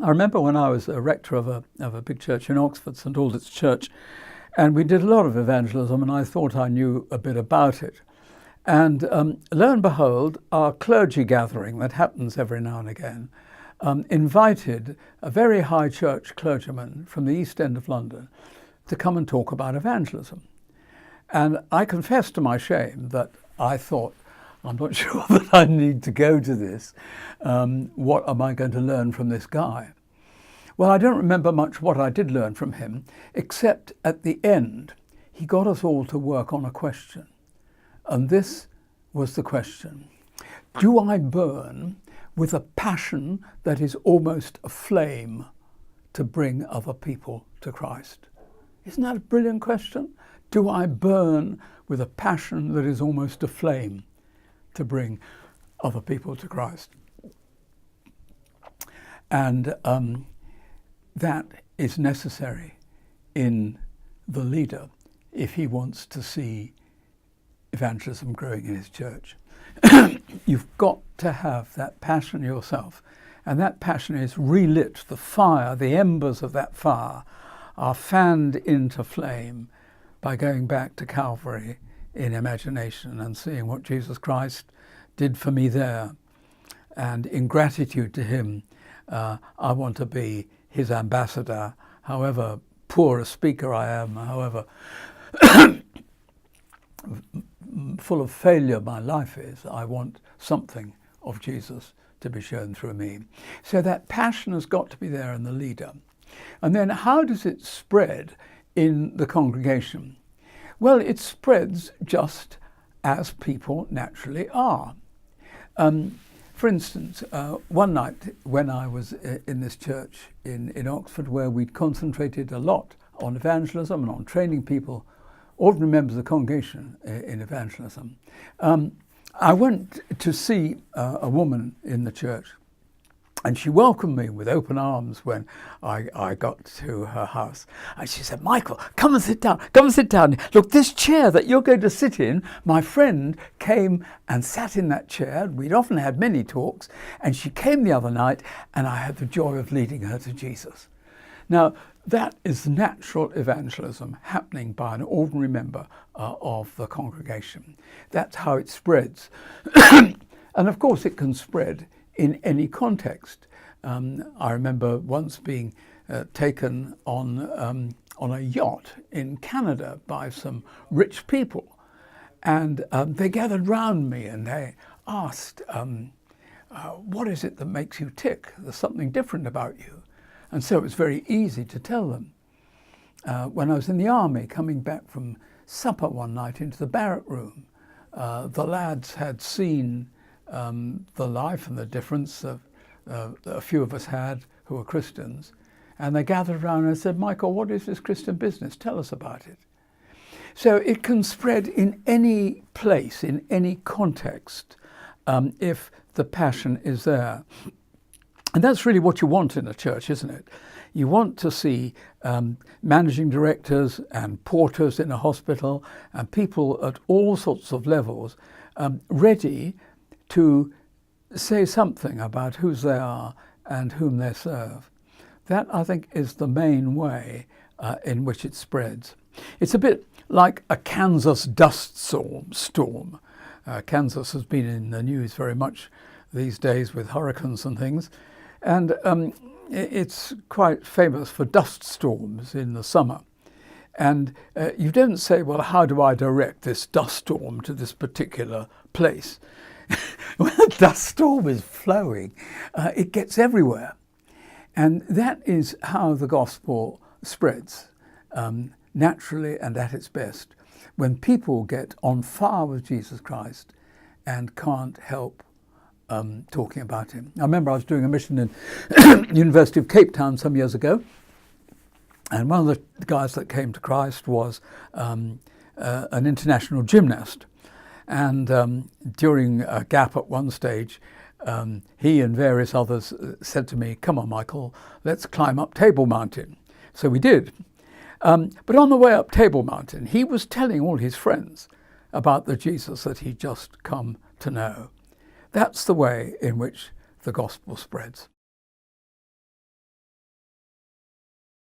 I remember when I was a rector of a big church in Oxford, St Aldrich's Church, and we did a lot of evangelism, and I thought I knew a bit about it. And lo and behold, our clergy gathering that happens every now and again invited a very high church clergyman from the East End of London to come and talk about evangelism. And I confess to my shame that I thought, I'm not sure that I need to go to this. What am I going to learn from this guy? Well, I don't remember much what I did learn from him, except at the end, he got us all to work on a question. And this was the question: do I burn with a passion that is almost a flame to bring other people to Christ? Isn't that a brilliant question? Do I burn with a passion that is almost a flame to bring other people to Christ? And that is necessary in the leader if he wants to see evangelism growing in his church. You've got to have that passion yourself, and that passion is relit. The fire, the embers of that fire are fanned into flame by going back to Calvary in imagination and seeing what Jesus Christ did for me there. And in gratitude to him, I want to be his ambassador, however poor a speaker I am, however full of failure my life is. I want something of Jesus to be shown through me. So that passion has got to be there in the leader. And then how does it spread in the congregation? Well, it spreads just as people naturally are. For instance, one night when I was in this church in Oxford, where we'd concentrated a lot on evangelism and on training people, ordinary members of the congregation in evangelism, I went to see a woman in the church, and she welcomed me with open arms when I got to her house. And she said, "Michael, come and sit down. Come and sit down. Look, this chair that you're going to sit in, my friend came and sat in that chair. We'd often had many talks, and she came the other night, and I had the joy of leading her to Jesus." Now, that is natural evangelism happening by an ordinary member of the congregation. That's how it spreads. And of course, it can spread in any context. I remember once being taken on a yacht in Canada by some rich people, and they gathered round me and they asked, what is it that makes you tick? There's something different about you. And so it was very easy to tell them. When I was in the army, coming back from supper one night into the barrack room, the lads had seen the life and the difference that a few of us had who were Christians, and they gathered around and said, "Michael, what is this Christian business? Tell us about it." So it can spread in any place, in any context, if the passion is there. And that's really what you want in a church, isn't it? You want to see managing directors and porters in a hospital and people at all sorts of levels ready to say something about whose they are and whom they serve. That, I think, is the main way in which it spreads. It's a bit like a Kansas dust storm. Kansas has been in the news very much these days with hurricanes and things. And it's quite famous for dust storms in the summer. And you don't say, well, how do I direct this dust storm to this particular place? When a dust storm is flowing, it gets everywhere. And that is how the gospel spreads, naturally and at its best, when people get on fire with Jesus Christ and can't help talking about him. I remember I was doing a mission in University of Cape Town some years ago, and one of the guys that came to Christ was an international gymnast. And during a gap at one stage, he and various others said to me, "Come on, Michael, let's climb up Table Mountain." So we did. But on the way up Table Mountain, he was telling all his friends about the Jesus that he'd just come to know. That's the way in which the gospel spreads.